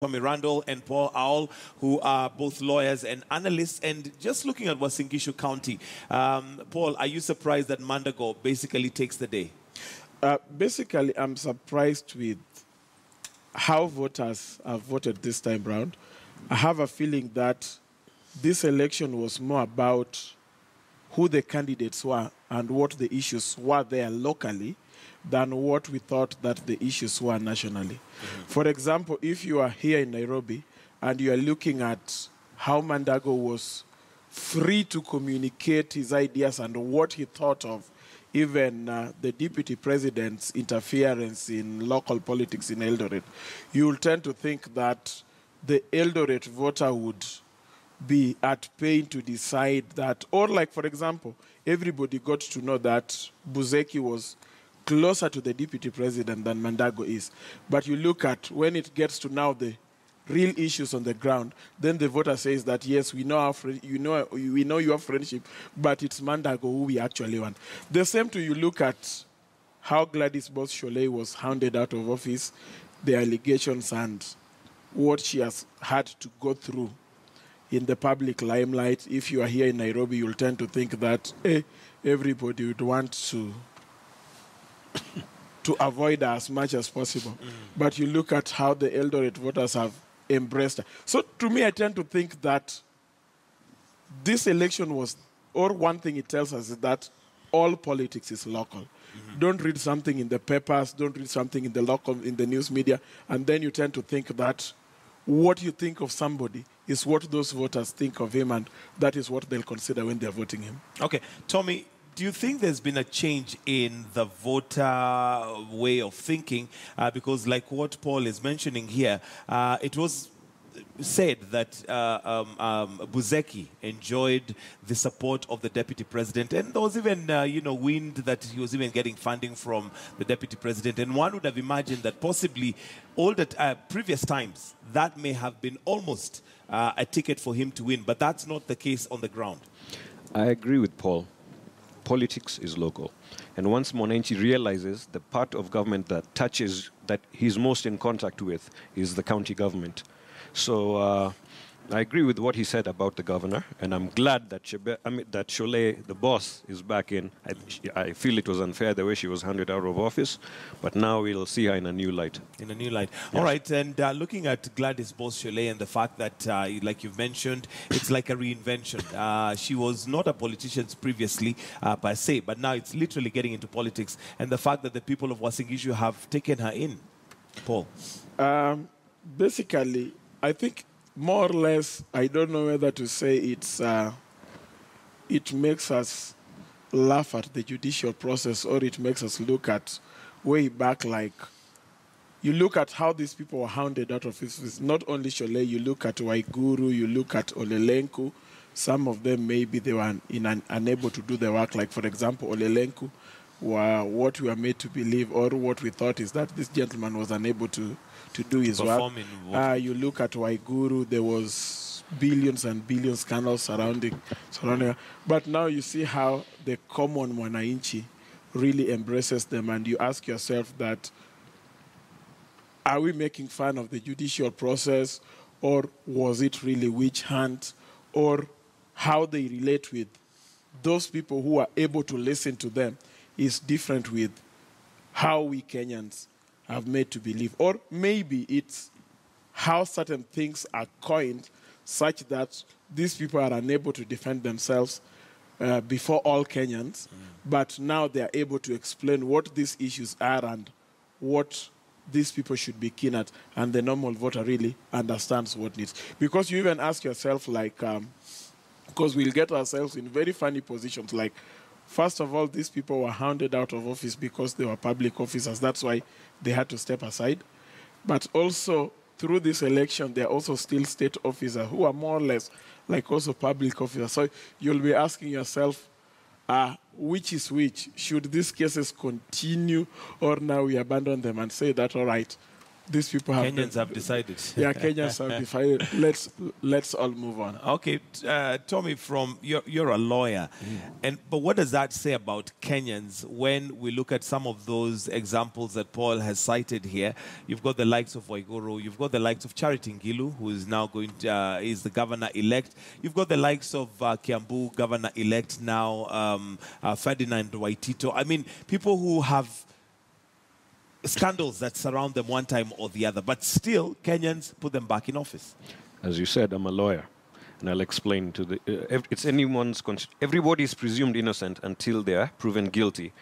Tommy Randall and Paul Owl, who are both lawyers and analysts. And just looking at Uasin Gishu County, Paul, are you surprised that Mandago basically takes the day? Basically, I'm surprised with how voters have voted this time round. I have a feeling that this election was more about who the candidates were and what the issues were there locally than what we thought that the issues were nationally. Mm-hmm. For example, if you are here in Nairobi and you are looking at how Mandago was free to communicate his ideas and what he thought of even the deputy president's interference in local politics in Eldoret, you will tend to think that the Eldoret voter would be at pain to decide that, or like, for example, everybody got to know that Buzeki was closer to the deputy president than Mandago is. But you look at when it gets to now the real issues on the ground, then the voter says that, yes, we know we know your friendship, but it's Mandago who we actually want. The same to you look at how Gladys Boss Sholei was hounded out of office, the allegations and what she has had to go through in the public limelight. If you are here in Nairobi, you'll tend to think that everybody would want to avoid her as much as possible. But you look at how the Eldoret voters have embraced her. So to me, I tend to think that this election was, or one thing it tells us is that all politics is local. Don't read something in the papers, don't read something in the news media, and then you tend to think that what you think of somebody is what those voters think of him, and that is what they'll consider when they're voting him. Okay, Tommy, do you think there's been a change in the voter way of thinking? Because like what Paul is mentioning here, it was said that Buzeki enjoyed the support of the deputy president, and there was even, wind that he was even getting funding from the deputy president. And one would have imagined that possibly all the previous times that may have been almost a ticket for him to win, but that's not the case on the ground. I agree with Paul. Politics is local. And once Monenchi realizes the part of government that he's most in contact with is the county government. So I agree with what he said about the governor, and I'm glad that that Sholei, the boss, is back in. I feel it was unfair the way she was handed out of office, but now we'll see her in a new light. In a new light. Yes. All right, and looking at Gladys Boss Sholei and the fact that, like you've mentioned, it's like a reinvention. She was not a politician previously, per se, but now it's literally getting into politics, and the fact that the people of Uasin Gishu have taken her in. Paul? Basically, I think more or less, I don't know whether to say it makes us laugh at the judicial process, or it makes us look at way back, like you look at how these people were hounded out of office. Not only Sholei, you look at Waiguru, you look at Olelenku. Some of them maybe they were unable to do the work. Like, for example, Olelenku, what we were made to believe, or what we thought is that this gentleman was unable to do his work. You look at Waiguru, there was billions and billions scandals surrounding her. But now you see how the common Mwananchi really embraces them, and you ask yourself that, are we making fun of the judicial process, or was it really witch hunt, or how they relate with those people who are able to listen to them is different with how we Kenyans have made to believe. Or maybe it's how certain things are coined such that these people are unable to defend themselves before all Kenyans, but now they are able to explain what these issues are and what these people should be keen at, and the normal voter really understands what needs. Because you even ask yourself, like, because we'll get ourselves in very funny positions, like, first of all, these people were hounded out of office because they were public officers. That's why they had to step aside. But also, through this election, there are also still state officers who are more or less like also public officers. So you'll be asking yourself, which is which? Should these cases continue, or now we abandon them and say that, all right, these people have Kenyans have decided. Yeah, Kenyans have decided. Let's all move on. Okay, Tommy, you're a lawyer, but what does that say about Kenyans when we look at some of those examples that Paul has cited here? You've got the likes of Waiguru, you've got the likes of Charity Ngilu, who is now is the governor-elect. You've got the likes of Kiambu, governor-elect now, Ferdinand Waitito. I mean, people who have scandals that surround them one time or the other, but still Kenyans put them back in office. As you said, I'm a lawyer, and I'll explain to the. It's anyone's. Everybody is presumed innocent until they are proven guilty.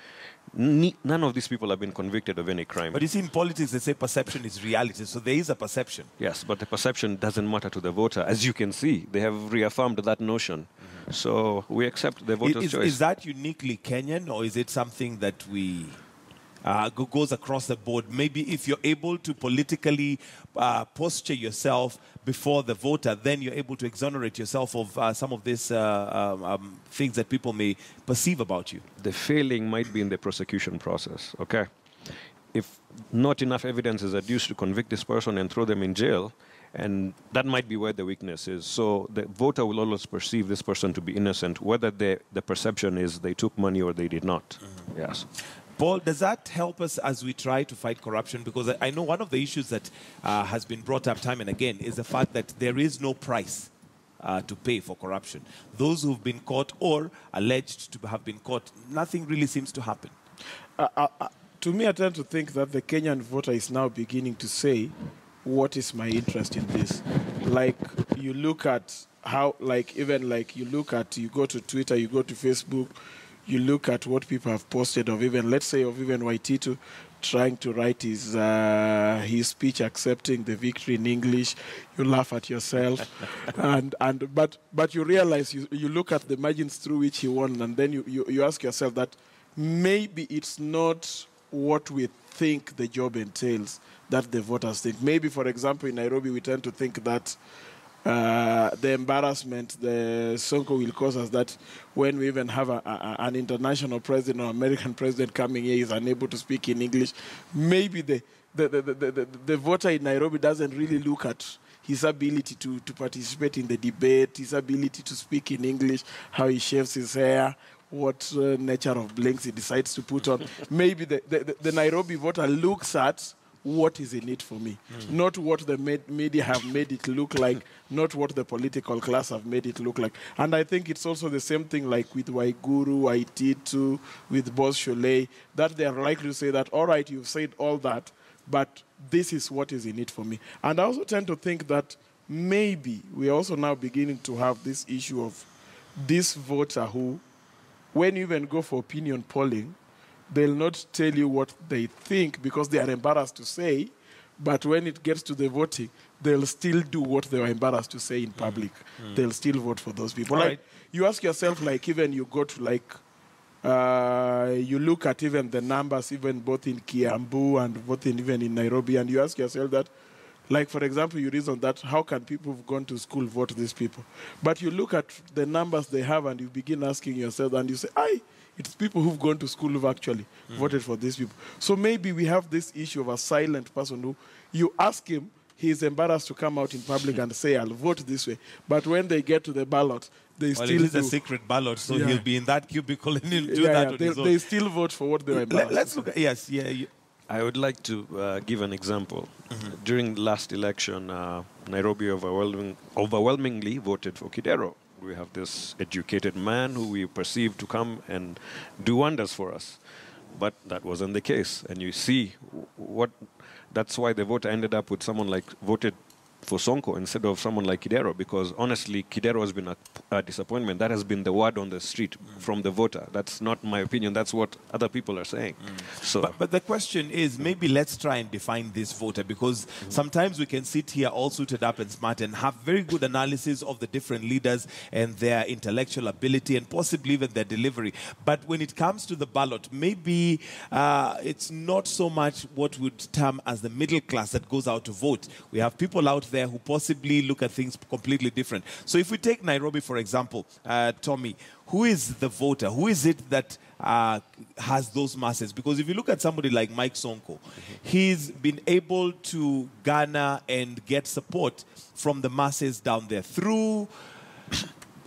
None of these people have been convicted of any crime. But you see, in politics, they say perception is reality, so there is a perception. Yes, but the perception doesn't matter to the voter. As you can see, they have reaffirmed that notion. So we accept the voter's choice. Is that uniquely Kenyan, or is it something that we goes across the board? Maybe if you're able to politically posture yourself before the voter, then you're able to exonerate yourself of some of these things that people may perceive about you. The failing might be in the prosecution process, okay? If not enough evidence is adduced to convict this person and throw them in jail, and that might be where the weakness is. So the voter will always perceive this person to be innocent, whether the perception is they took money or they did not. Yes. Paul, does that help us as we try to fight corruption? Because I know one of the issues that has been brought up time and again is the fact that there is no price to pay for corruption. Those who've been caught or alleged to have been caught, nothing really seems to happen. To me, I tend to think that the Kenyan voter is now beginning to say, what is my interest in this? Like, you look at how, you go to Twitter, you go to Facebook, you look at what people have posted of even Waitito trying to write his speech accepting the victory in English. You laugh at yourself, but you realize you look at the margins through which he won, and then you ask yourself that maybe it's not what we think the job entails that the voters think. Maybe, for example, in Nairobi, we tend to think that the embarrassment the Sonko will cause us, that when we even have an international president or American president coming here, he's unable to speak in English. Maybe the voter in Nairobi doesn't really look at his ability to participate in the debate, his ability to speak in English, how he shaves his hair, what nature of blinks he decides to put on. Maybe the Nairobi voter looks at what is in it for me, not what the media have made it look like, not what the political class have made it look like. And I think it's also the same thing like with Waiguru, Waititu, with Boss Shole, that they are likely to say that, all right, you've said all that, but this is what is in it for me. And I also tend to think that maybe we are also now beginning to have this issue of this voter who, when you even go for opinion polling, they'll not tell you what they think because they are embarrassed to say, but when it gets to the voting, they'll still do what they were embarrassed to say in public. They'll still vote for those people. Right. You ask yourself, even you go to you look at even the numbers, even both in Kiambu and both even in Nairobi, and you ask yourself that, for example, you reason that how can people who've gone to school vote these people? But you look at the numbers they have and you begin asking yourself and you say, it's people who've gone to school who've actually voted for these people. So maybe we have this issue of a silent person who you ask him, he's embarrassed to come out in public and say, I'll vote this way. But when they get to the ballot, they still it is a secret ballot, so he'll be in that cubicle and he'll do that on his own. They still vote for what they were embarrassed. Let's look at, I would like to give an example. During the last election, Nairobi overwhelmingly voted for Kidero. We have this educated man who we perceive to come and do wonders for us. But that wasn't the case. And you see that's why the voter ended up with someone voted for Sonko instead of someone like Kidero, because honestly, Kidero has been a disappointment. That has been the word on the street from the voter. That's not my opinion. That's what other people are saying. So, but the question is, maybe let's try and define this voter, because sometimes we can sit here all suited up and smart and have very good analysis of the different leaders and their intellectual ability and possibly even their delivery. But when it comes to the ballot, maybe it's not so much what we'd term as the middle class that goes out to vote. We have people out there who possibly look at things completely different. So if we take Nairobi, for example, Tommy, who is the voter? Who is it that has those masses. Because if you look at somebody like Mike Sonko, he's been able to garner and get support from the masses down there through,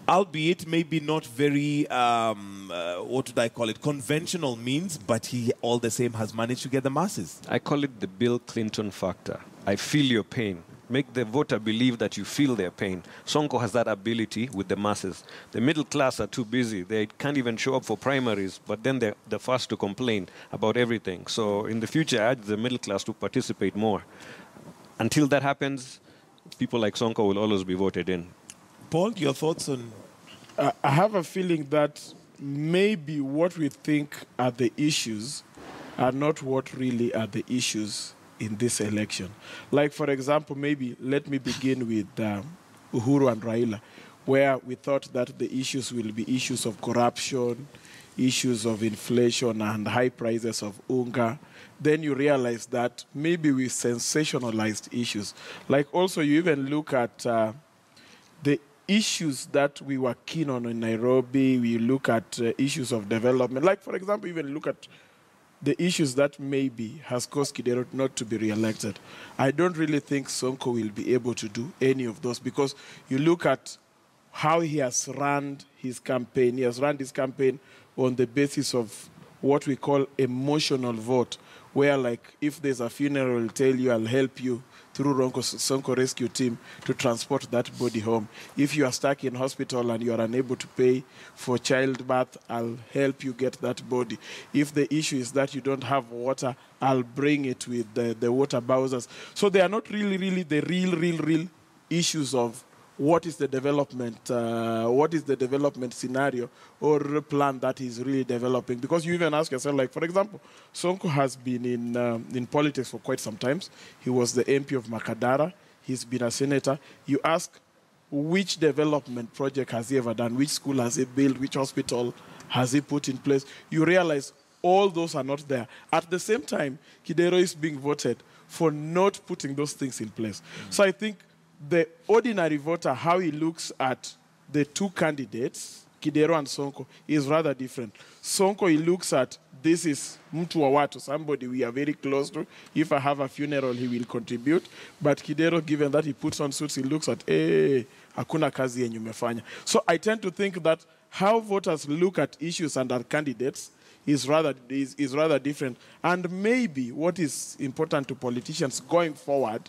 albeit maybe not very, what would I call it, conventional means, but he all the same has managed to get the masses. I call it the Bill Clinton factor. I feel your pain. Make the voter believe that you feel their pain. Sonko has that ability with the masses. The middle class are too busy. They can't even show up for primaries, but then they're the first to complain about everything. So in the future, I urge the middle class to participate more. Until that happens, people like Sonko will always be voted in. Paul, your thoughts on... I have a feeling that maybe what we think are the issues are not what really are the issues in this election. Like, for example, maybe let me begin with Uhuru and Raila, where we thought that the issues will be issues of corruption, issues of inflation and high prices of unga. Then you realize that maybe we sensationalized issues. Like also you even look at the issues that we were keen on in Nairobi, we look at issues of development. Like, for example, even look at the issues that maybe has caused Kidero not to be re-elected. I don't really think Sonko will be able to do any of those because you look at how he has run his campaign. He has run his campaign on the basis of what we call emotional vote, where like if there's a funeral, he'll tell you, I'll help you through Sonko rescue team to transport that body home. If you are stuck in hospital and you are unable to pay for childbirth, I'll help you get that body. If the issue is that you don't have water, I'll bring it with the water bowsers. So they are not really the real issues of what is the development scenario or plan that is really developing. Because you even ask yourself, like, for example, Sonko has been in politics for quite some time. He was the MP of Makadara. He's been a senator. You ask, which development project has he ever done? Which school has he built? Which hospital has he put in place? You realize all those are not there. At the same time, Kidero is being voted for not putting those things in place. So I think the ordinary voter, how he looks at the two candidates, Kidero and Sonko, is rather different. Sonko, he looks at, this is mtu wa watu, somebody we are very close to. If I have a funeral, he will contribute. But Kidero, given that he puts on suits, he looks at, hakuna kazi yenye umefanya. So I tend to think that how voters look at issues and our candidates is rather different. And maybe what is important to politicians going forward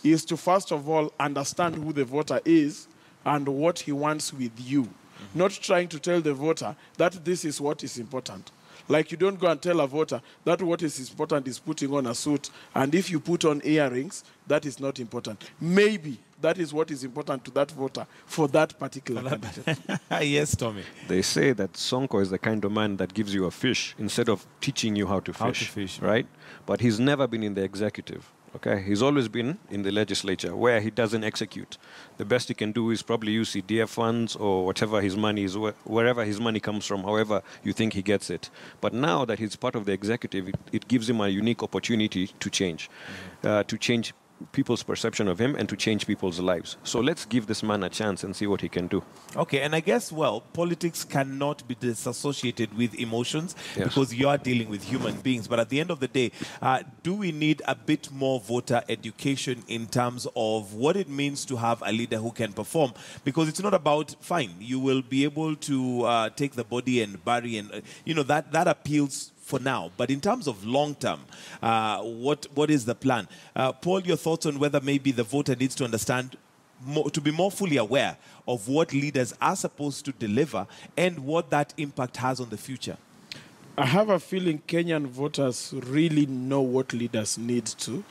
is to first of all understand who the voter is and what he wants with you. Not trying to tell the voter that this is what is important. Like you don't go and tell a voter that what is important is putting on a suit, and if you put on earrings, that is not important. Maybe that is what is important to that voter for that particular candidate. Yes, Tommy. They say that Sonko is the kind of man that gives you a fish instead of teaching you how to fish. Right? But he's never been in the executive. Okay, he's always been in the legislature where he doesn't execute. The best he can do is probably use CDF funds or whatever his money is, wherever his money comes from, however you think he gets it. But now that he's part of the executive, it gives him a unique opportunity to change people's perception of him and to change people's lives. So let's give this man a chance and see what he can do. Okay, and I guess, well, politics cannot be disassociated with emotions because you are dealing with human beings. But at the end of the day, do we need a bit more voter education in terms of what it means to have a leader who can perform? Because it's not about, fine, you will be able to take the body and bury and, that appeals for now. But in terms of long term, what is the plan? Paul, your thoughts on whether maybe the voter needs to understand, to be more fully aware of what leaders are supposed to deliver and what that impact has on the future? I have a feeling Kenyan voters really know what leaders need to,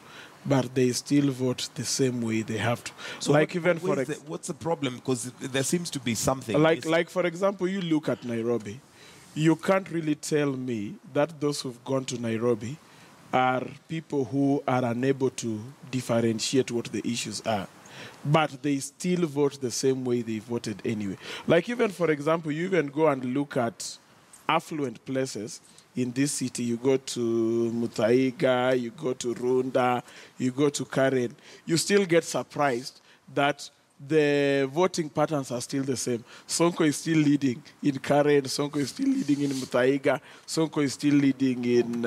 but they still vote the same way they have to. So like what's the problem? Because there seems to be something. Like for example, you look at Nairobi. You can't really tell me that those who've gone to Nairobi are people who are unable to differentiate what the issues are. But they still vote the same way they voted anyway. Like even, for example, you even go and look at affluent places in this city. You go to Muthaiga, you go to Runda, you go to Karen. You still get surprised that the voting patterns are still the same. Sonko is still leading in Karen. Sonko is still leading in Muthaiga. Sonko is still leading in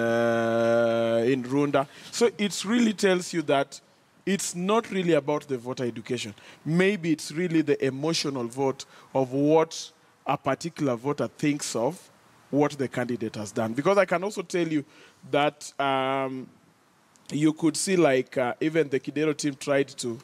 Runda. So it really tells you that it's not really about the voter education. Maybe it's really the emotional vote of what a particular voter thinks of what the candidate has done. Because I can also tell you that you could see like even the Kidero team tried to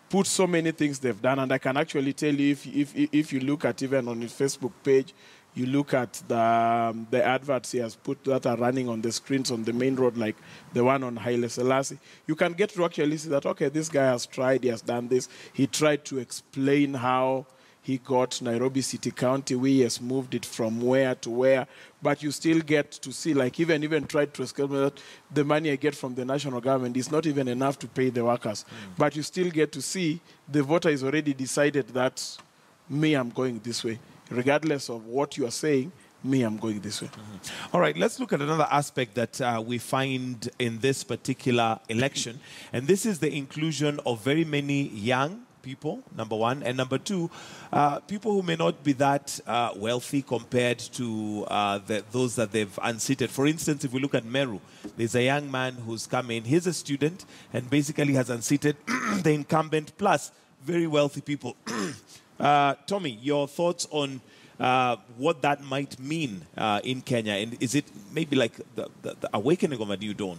put so many things they've done, and I can actually tell you if you look at even on his Facebook page, you look at the adverts he has put that are running on the screens on the main road, like the one on Haile Selassie, you can get to actually see that, okay, this guy has tried, he has done this. He tried to explain how he got Nairobi City County, where he has moved it from where to where, but you still get to see, like even tried to explain that the money I get from the national government is not even enough to pay the workers. But you still get to see the voter is already decided that me, I'm going this way. Regardless of what you are saying, me, I'm going this way. All right, let's look at another aspect that we find in this particular election, and this is the inclusion of very many young people, number one, and number two, people who may not be that wealthy compared to those that they've unseated. For instance, if we look at Meru, there's a young man who's come in, he's a student, and basically has unseated the incumbent, plus very wealthy people. Tommy, your thoughts on what that might mean in Kenya, and is it maybe like the awakening of a new dawn?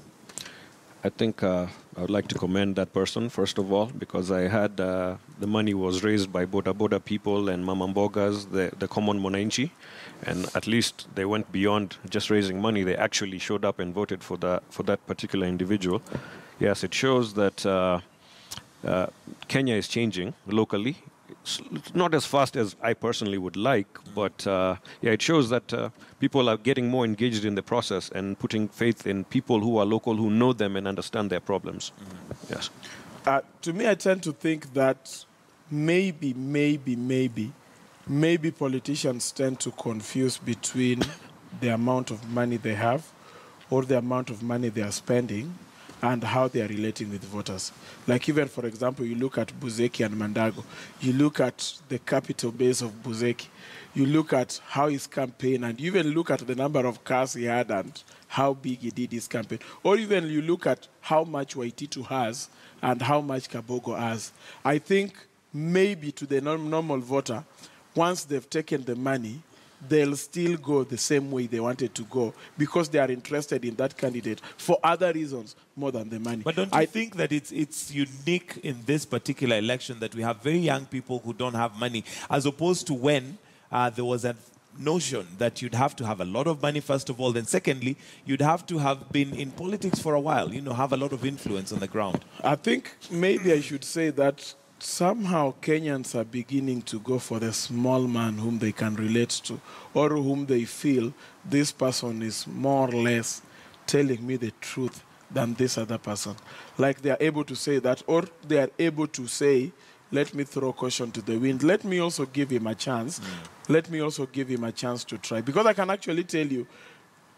I think I would like to commend that person, first of all, because I had the money was raised by Boda Boda people and Mamambogas, the common Monanchi, and at least they went beyond just raising money. They actually showed up and voted for that particular individual. Yes, it shows that Kenya is changing locally. It's not as fast as I personally would like, but yeah, it shows that people are getting more engaged in the process and putting faith in people who are local, who know them and understand their problems. Yes. To me, I tend to think that maybe politicians tend to confuse between the amount of money they have or the amount of money they are spending and how they are relating with voters. Like even, for example, you look at Buzeki and Mandago, you look at the capital base of Buzeki, you look at how his campaign, and you even look at the number of cars he had and how big he did his campaign. Or even you look at how much Waititu has and how much Kabogo has. I think maybe to the normal voter, once they've taken the money, they'll still go the same way they wanted to go because they are interested in that candidate for other reasons more than the money. But don't you think that it's unique in this particular election that we have very young people who don't have money, as opposed to when there was a notion that you'd have to have a lot of money, first of all, then secondly, you'd have to have been in politics for a while, you know, have a lot of influence on the ground? I think maybe I should say that somehow Kenyans are beginning to go for the small man whom they can relate to or whom they feel this person is more or less telling me the truth than this other person. Like they are able to say that, or they are able to say, let me throw caution to the wind. Let me also give him a chance. Let me also give him a chance to try. Because I can actually tell you,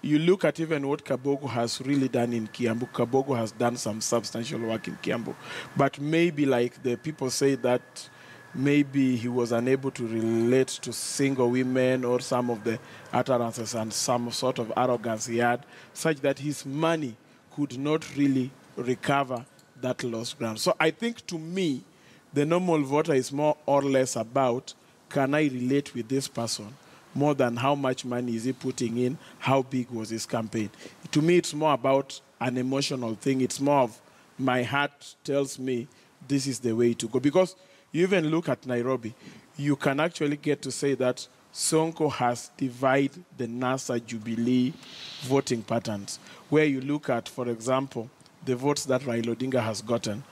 you look at even what Kabogo has really done in Kiambu. Kabogo has done some substantial work in Kiambu. But maybe like the people say that maybe he was unable to relate to single women or some of the utterances and some sort of arrogance he had, such that his money could not really recover that lost ground. So I think to me, the normal voter is more or less about, can I relate with this person? More than how much money is he putting in, how big was his campaign. To me, it's more about an emotional thing. It's more of my heart tells me this is the way to go. Because you even look at Nairobi, you can actually get to say that Sonko has divided the NASA Jubilee voting patterns, where you look at, for example, the votes that Raila Odinga has gotten.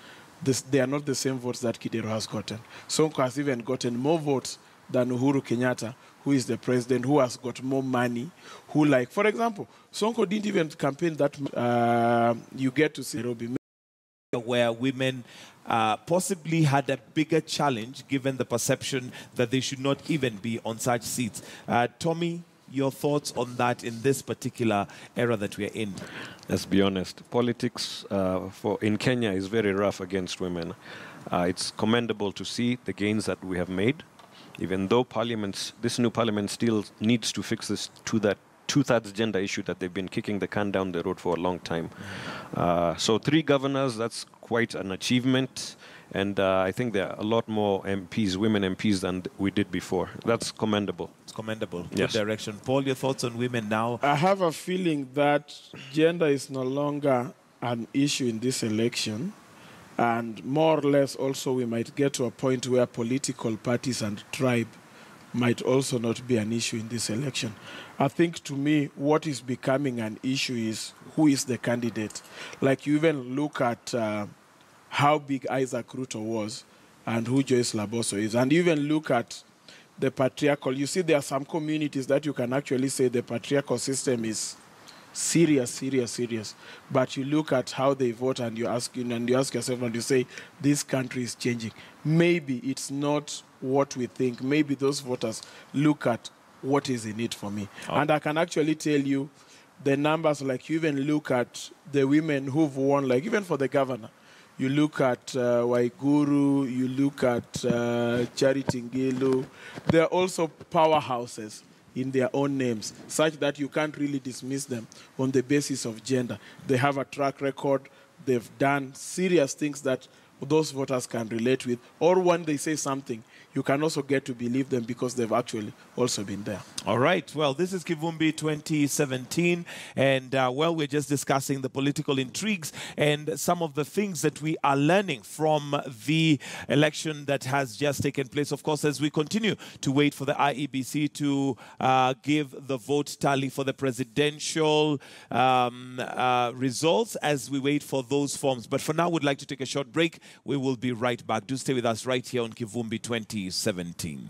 They are not the same votes that Kidero has gotten. Sonko has even gotten more votes than Uhuru Kenyatta, who is the president, who has got more money, who like, for example, Sonko didn't even campaign that you get to see Nairobi. Where women possibly had a bigger challenge given the perception that they should not even be on such seats. Tommy, your thoughts on that in this particular era that we are in? Let's be honest. Politics in Kenya is very rough against women. It's commendable to see the gains that we have made, even though this new parliament still needs to fix this two-thirds gender issue that they've been kicking the can down the road for a long time. So 3 governors, that's quite an achievement. And I think there are a lot more MPs, women MPs, than we did before. That's commendable. It's commendable. Yes. Good direction. Paul, your thoughts on women now? I have a feeling that gender is no longer an issue in this election. And more or less also we might get to a point where political parties and tribe might also not be an issue in this election. I think to me what is becoming an issue is who is the candidate. Like you even look at how big Isaac Ruto was and who Joyce Laboso is. And even look at the patriarchal. You see, there are some communities that you can actually say the patriarchal system is serious. But you look at how they vote and you ask yourself and you say, this country is changing. Maybe it's not what we think. Maybe those voters look at what is in it for me. Oh. And I can actually tell you the numbers, like you even look at the women who've won, like even for the governor. You look at Waiguru, you look at Charity Ngilu. They're also powerhouses in their own names, such that you can't really dismiss them on the basis of gender. They have a track record. They've done serious things that those voters can relate with. Or when they say something, you can also get to believe them because they've actually also been there. All right. Well, this is Kivumbi 2017. And, well, we're just discussing the political intrigues and some of the things that we are learning from the election that has just taken place. Of course, as we continue to wait for the IEBC to give the vote tally for the presidential results as we wait for those forms. But for now, we'd like to take a short break. We will be right back. Do stay with us right here on Kivumbi 2017.